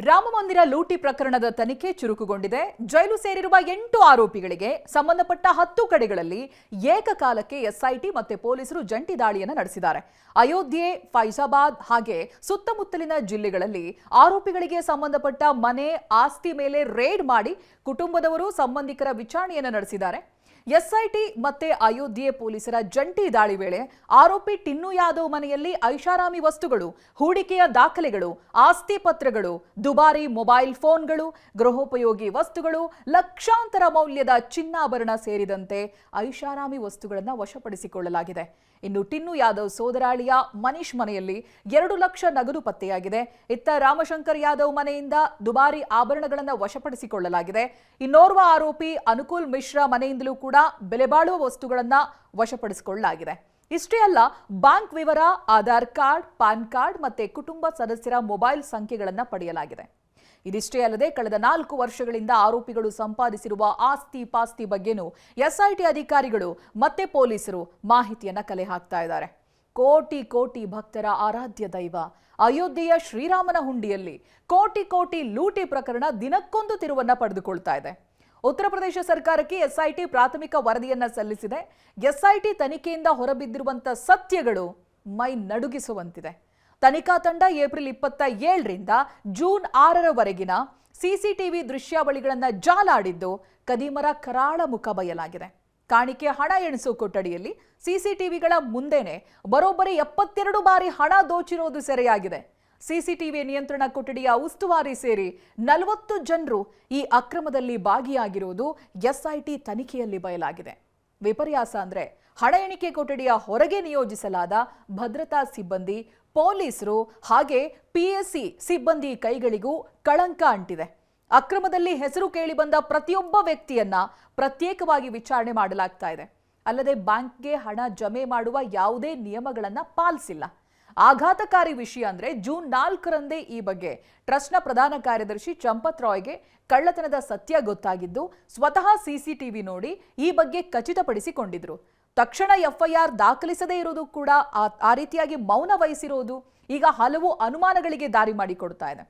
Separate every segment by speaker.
Speaker 1: ರಾಮಮಂದಿರ ಲೂಟಿ ಪ್ರಕರಣದ ತನಿಖೆ ಚುರುಕುಗೊಂಡಿದೆ. ಜೈಲು ಸೇರಿರುವ 8 ಆರೋಪಿಗಳಿಗೆ ಸಂಬಂಧಪಟ್ಟ 10 ಕಡೆಗಳಲ್ಲಿ ಏಕಕಾಲಕ್ಕೆ ಎಸ್ಐಟಿ ಮತ್ತು ಪೊಲೀಸರು ಜಂಟಿ ದಾಳಿಯನ್ನು ನಡೆಸಿದ್ದಾರೆ. ಅಯೋಧ್ಯೆ, ಫೈಜಾಬಾದ್ ಹಾಗೆ ಸುತ್ತಮುತ್ತಲಿನ ಜಿಲ್ಲೆಗಳಲ್ಲಿ ಆರೋಪಿಗಳಿಗೆ ಸಂಬಂಧಪಟ್ಟ ಮನೆ, ಆಸ್ತಿ ಮೇಲೆ ರೇಡ್ ಮಾಡಿ ಕುಟುಂಬದವರು, ಸಂಬಂಧಿಕರ ವಿಚಾರಣೆಯನ್ನು ನಡೆಸಿದ್ದಾರೆ. ಎಸ್ಐಟಿ ಮತ್ತೆ ಅಯೋಧ್ಯೆ ಪೊಲೀಸರ ಜಂಟಿ ದಾಳಿ ವೇಳೆ ಆರೋಪಿ ಟಿನ್ನು ಯಾದವ್ ಮನೆಯಲ್ಲಿ ಐಷಾರಾಮಿ ವಸ್ತುಗಳು, ಹೂಡಿಕೆಯ ದಾಖಲೆಗಳು, ಆಸ್ತಿ ಪತ್ರಗಳು, ದುಬಾರಿ ಮೊಬೈಲ್ ಫೋನ್ಗಳು, ಗೃಹೋಪಯೋಗಿ ವಸ್ತುಗಳು, ಲಕ್ಷಾಂತರ ಮೌಲ್ಯದ ಚಿನ್ನಾಭರಣ ಸೇರಿದಂತೆ ಐಷಾರಾಮಿ ವಸ್ತುಗಳನ್ನು ವಶಪಡಿಸಿಕೊಳ್ಳಲಾಗಿದೆ. ಇನ್ನು ಟಿನ್ನು ಯಾದವ್ ಸೋದರಾಳಿಯ ಮನೀಶ್ ಮನೆಯಲ್ಲಿ 2 ಲಕ್ಷ ನಗದು ಪತ್ತೆಯಾಗಿದೆ. ಇತ್ತ ರಾಮಶಂಕರ್ ಯಾದವ್ ಮನೆಯಿಂದ ದುಬಾರಿ ಆಭರಣಗಳನ್ನು ವಶಪಡಿಸಿಕೊಳ್ಳಲಾಗಿದೆ. ಇನ್ನೋರ್ವ ಆರೋಪಿ ಅನುಕೂಲ್ ಮಿಶ್ರಾ ಮನೆಯಿಂದಲೂ ಕೂಡ ಬೆಲೆಬಾಳುವ ವಸ್ತುಗಳನ್ನು ವಶಪಡಿಸಿಕೊಳ್ಳಲಾಗಿದೆ. ಇಷ್ಟೇ ಅಲ್ಲ, ಬ್ಯಾಂಕ್ ವಿವರ, ಆಧಾರ್ ಕಾರ್ಡ್, ಪಾನ್ ಕಾರ್ಡ್ ಮತ್ತೆ ಕುಟುಂಬ ಸದಸ್ಯರ ಮೊಬೈಲ್ ಸಂಖ್ಯೆಗಳನ್ನು ಪಡೆಯಲಾಗಿದೆ. ಇದಿಷ್ಟೇ ಅಲ್ಲದೆ ಕಳೆದ 4 ವರ್ಷಗಳಿಂದ ಆರೋಪಿಗಳು ಸಂಪಾದಿಸಿರುವ ಆಸ್ತಿ ಪಾಸ್ತಿ ಬಗ್ಗೆನೂ ಎಸ್ಐಟಿ ಅಧಿಕಾರಿಗಳು ಮತ್ತೆ ಪೊಲೀಸರು ಮಾಹಿತಿಯನ್ನ ಕಲೆ ಹಾಕ್ತಾ ಇದ್ದಾರೆ. ಕೋಟಿ ಕೋಟಿ ಭಕ್ತರ ಆರಾಧ್ಯ ದೈವ ಅಯೋಧ್ಯೆಯ ಶ್ರೀರಾಮನ ಹುಂಡಿಯಲ್ಲಿ ಕೋಟಿ ಕೋಟಿ ಲೂಟಿ ಪ್ರಕರಣ ದಿನಕ್ಕೊಂದು ತಿರುವನ್ನ ಪಡೆದುಕೊಳ್ತಾ ಇದೆ. ಉತ್ತರ ಪ್ರದೇಶ ಸರ್ಕಾರಕ್ಕೆ ಎಸ್ಐಟಿ ಪ್ರಾಥಮಿಕ ವರದಿಯನ್ನ ಸಲ್ಲಿಸಿದೆ. ಎಸ್ಐಟಿ ತನಿಖೆಯಿಂದ ಹೊರಬಿದ್ದಿರುವಂತಹ ಸತ್ಯಗಳು ಮೈ ನಡುಗಿಸುವಂತಿದೆ. ತನಿಖಾ ತಂಡ ಏಪ್ರಿಲ್ 27ರಿಂದ ಜೂನ್ 6ರವರೆಗಿನ ಸಿಸಿಟಿವಿ ದೃಶ್ಯಾವಳಿಗಳನ್ನು ಜಾಲಾಡಿದ್ದು ಕದೀಮರ ಕರಾಳ ಮುಖ ಬಯಲಾಗಿದೆ. ಕಾಣಿಕೆ ಹಣ ಎಣಿಸೋ ಕೊಠಡಿಯಲ್ಲಿ ಸಿಸಿಟಿವಿಗಳ ಮುಂದೆನೆ ಬರೋಬ್ಬರಿ 72 ಬಾರಿ ಹಣ ದೋಚಿರೋದು ಸೆರೆಯಾಗಿದೆ. ಸಿಸಿಟಿವಿ ನಿಯಂತ್ರಣ ಕೊಠಡಿಯ ಉಸ್ತುವಾರಿ ಸೇರಿ 40 ಜನರು ಈ ಅಕ್ರಮದಲ್ಲಿ ಭಾಗಿಯಾಗಿರುವುದು ಎಸ್ಐಟಿ ತನಿಖೆಯಲ್ಲಿ ಬಯಲಾಗಿದೆ. ವಿಪರ್ಯಾಸ ಅಂದ್ರೆ ಹಣ ಎಣಿಕೆ ಕೊಠಡಿಯ ಹೊರಗೆ ನಿಯೋಜಿಸಲಾದ ಭದ್ರತಾ ಸಿಬ್ಬಂದಿ, ಪೊಲೀಸರು ಹಾಗೆ ಪಿಎಸ್ಸಿ ಸಿಬ್ಬಂದಿ ಕೈಗಳಿಗೂ ಕಳಂಕ ಅಂಟಿದೆ. ಅಕ್ರಮದಲ್ಲಿ ಹೆಸರು ಕೇಳಿಬಂದ ಪ್ರತಿಯೊಬ್ಬ ವ್ಯಕ್ತಿಯನ್ನ ಪ್ರತ್ಯೇಕವಾಗಿ ವಿಚಾರಣೆ ಮಾಡಲಾಗ್ತಾ ಇದೆ. ಅಲ್ಲದೆ ಬ್ಯಾಂಕ್ಗೆ ಹಣ ಜಮೆ ಮಾಡುವ ಯಾವುದೇ ನಿಯಮಗಳನ್ನ ಪಾಲಿಸಿಲ್ಲ. ಆಘಾತಕಾರಿ ವಿಷಯ ಅಂದ್ರೆ ಜೂನ್ 4ರಂದೇ ಈ ಬಗ್ಗೆ ಟ್ರಸ್ಟ್ನ ಪ್ರಧಾನ ಕಾರ್ಯದರ್ಶಿ ಚಂಪತ್ ರಾಯ್ಗೆ ಕಳ್ಳತನದ ಸತ್ಯ ಗೊತ್ತಾಗಿದ್ದು ಸ್ವತಃ ಸಿಸಿಟಿವಿ ನೋಡಿ ಈ ಬಗ್ಗೆ ಖಚಿತಪಡಿಸಿಕೊಂಡಿದ್ರು. ತಕ್ಷಣ ಎಫ್ಐಆರ್ ದಾಖಲಿಸದೇ ಇರೋದು ಕೂಡ ಆ ರೀತಿಯಾಗಿ ಮೌನ ವಹಿಸಿರೋದು ಈಗ ಹಲವು ಅನುಮಾನಗಳಿಗೆ ದಾರಿ ಮಾಡಿಕೊಡ್ತಾ ಇದೆ.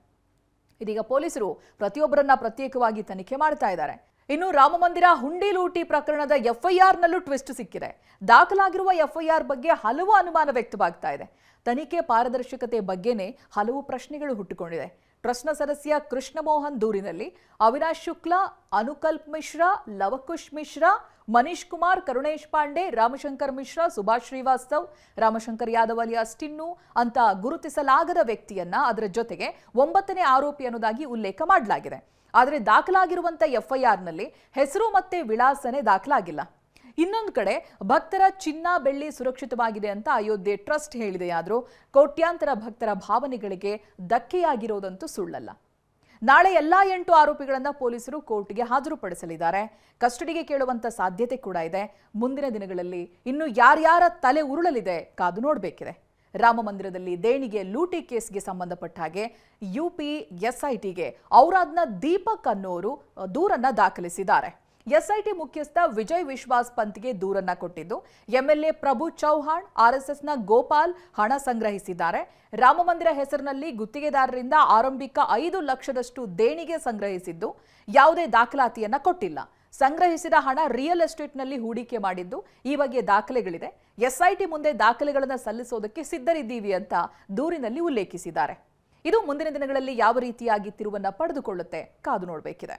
Speaker 1: ಇದೀಗ ಪೊಲೀಸರು ಪ್ರತಿಯೊಬ್ಬರನ್ನ ಪ್ರತ್ಯೇಕವಾಗಿ ತನಿಖೆ ಮಾಡ್ತಾ ಇದ್ದಾರೆ. ಇನ್ನು ರಾಮಮಂದಿರ ಹುಂಡಿ ಲೂಟಿ ಪ್ರಕರಣದ ಎಫ್ಐಆರ್ನಲ್ಲೂ ಟ್ವಿಸ್ಟ್ ಸಿಕ್ಕಿದೆ. ದಾಖಲಾಗಿರುವ ಎಫ್ಐಆರ್ ಬಗ್ಗೆ ಹಲವು ಅನುಮಾನ ವ್ಯಕ್ತವಾಗ್ತಾ ಇದೆ. ತನಿಖೆ ಪಾರದರ್ಶಕತೆ ಬಗ್ಗೆನೇ ಹಲವು ಪ್ರಶ್ನೆಗಳು ಹುಟ್ಟುಕೊಂಡಿದೆ. ಟ್ರಸ್ಟ್ನ ಸದಸ್ಯ ಕೃಷ್ಣ ಮೋಹನ್ ದೂರಿನಲ್ಲಿ ಅವಿನಾಶ್ ಶುಕ್ಲಾ, ಅನುಕಲ್ಪ್ ಮಿಶ್ರಾ, ಲವಕುಶ್ ಮಿಶ್ರಾ, ಮನೀಶ್ ಕುಮಾರ್, ಕರುಣೇಶ್ ಪಾಂಡೆ, ರಾಮಶಂಕರ್ ಮಿಶ್ರಾ, ಸುಭಾಷ್ ಶ್ರೀವಾಸ್ತವ್, ರಾಮಶಂಕರ್ ಯಾದವ್ ಅಲಿಯಾಸ್ ಟಿನ್ನು ಅಂತ ಗುರುತಿಸಲಾಗದ ವ್ಯಕ್ತಿಯನ್ನ ಅದರ ಜೊತೆಗೆ 9ನೇ ಆರೋಪಿ ಅನ್ನೋದಾಗಿ ಉಲ್ಲೇಖ ಮಾಡಲಾಗಿದೆ. ಆದರೆ ದಾಖಲಾಗಿರುವಂತಹ ಎಫ್ಐಆರ್ನಲ್ಲಿ ಹೆಸರು ಮತ್ತೆ ವಿಳಾಸನೆ ದಾಖಲಾಗಿಲ್ಲ. ಇನ್ನೊಂದು ಕಡೆ ಭಕ್ತರ ಚಿನ್ನ, ಬೆಳ್ಳಿ ಸುರಕ್ಷಿತವಾಗಿದೆ ಅಂತ ಅಯೋಧ್ಯೆ ಟ್ರಸ್ಟ್ ಹೇಳಿದೆಯಾದರೂ ಕೋಟ್ಯಾಂತರ ಭಕ್ತರ ಭಾವನೆಗಳಿಗೆ ಧಕ್ಕೆಯಾಗಿರೋದಂತೂ ಸುಳ್ಳಲ್ಲ. ನಾಳೆ ಎಲ್ಲಾ 8 ಆರೋಪಿಗಳನ್ನ ಪೊಲೀಸರು ಕೋರ್ಟ್ಗೆ ಹಾಜರುಪಡಿಸಲಿದ್ದಾರೆ. ಕಸ್ಟಡಿಗೆ ಕೇಳುವಂತ ಸಾಧ್ಯತೆ ಕೂಡ ಇದೆ. ಮುಂದಿನ ದಿನಗಳಲ್ಲಿ ಇನ್ನು ಯಾರ್ಯಾರ ತಲೆ ಉರುಳಲಿದೆ ಕಾದು ನೋಡಬೇಕಿದೆ. ರಾಮ ಮಂದಿರದಲ್ಲಿ ದೇಣಿಗೆ ಲೂಟಿ ಕೇಸ್ಗೆ ಸಂಬಂಧಪಟ್ಟ ಹಾಗೆ ಯುಪಿ ಎಸ್ಐಟಿಗೆ ಔರಾದ್ನ ದೀಪಕ್ ಅನ್ನೋರು ದೂರನ್ನ ದಾಖಲಿಸಿದ್ದಾರೆ. ಎಸ್ಐಟಿ ಮುಖ್ಯಸ್ಥ ವಿಜಯ್ ವಿಶ್ವಾಸ್ ಪಂತ್ಗೆ ದೂರನ್ನ ಕೊಟ್ಟಿದ್ದು ಎಂಎಲ್ಎ ಪ್ರಭು ಚೌಹಾಣ್, ಆರ್ಎಸ್ಎಸ್ನ ಗೋಪಾಲ್ ಹಣ ಸಂಗ್ರಹಿಸಿದ್ದಾರೆ. ರಾಮಮಂದಿರ ಹೆಸರಿನಲ್ಲಿ ಗುತ್ತಿಗೆದಾರರಿಂದ ಆರಂಭಿಕ 5 ಲಕ್ಷದಷ್ಟು ದೇಣಿಗೆ ಸಂಗ್ರಹಿಸಿದ್ದು ಯಾವುದೇ ದಾಖಲಾತಿಯನ್ನ ಕೊಟ್ಟಿಲ್ಲ. ಸಂಗ್ರಹಿಸಿದ ಹಣ ರಿಯಲ್ ಎಸ್ಟೇಟ್ನಲ್ಲಿ ಹೂಡಿಕೆ ಮಾಡಿದ್ದು ಈ ಬಗ್ಗೆ ದಾಖಲೆಗಳಿದೆ. ಎಸ್ಐಟಿ ಮುಂದೆ ದಾಖಲೆಗಳನ್ನು ಸಲ್ಲಿಸೋದಕ್ಕೆ ಸಿದ್ಧರಿದ್ದೀವಿ ಅಂತ ದೂರಿನಲ್ಲಿ ಉಲ್ಲೇಖಿಸಿದ್ದಾರೆ. ಇದು ಮುಂದಿನ ದಿನಗಳಲ್ಲಿ ಯಾವ ರೀತಿಯಾಗಿ ತಿರುವನ್ನ ಪಡೆದುಕೊಳ್ಳುತ್ತೆ ಕಾದು ನೋಡಬೇಕಿದೆ.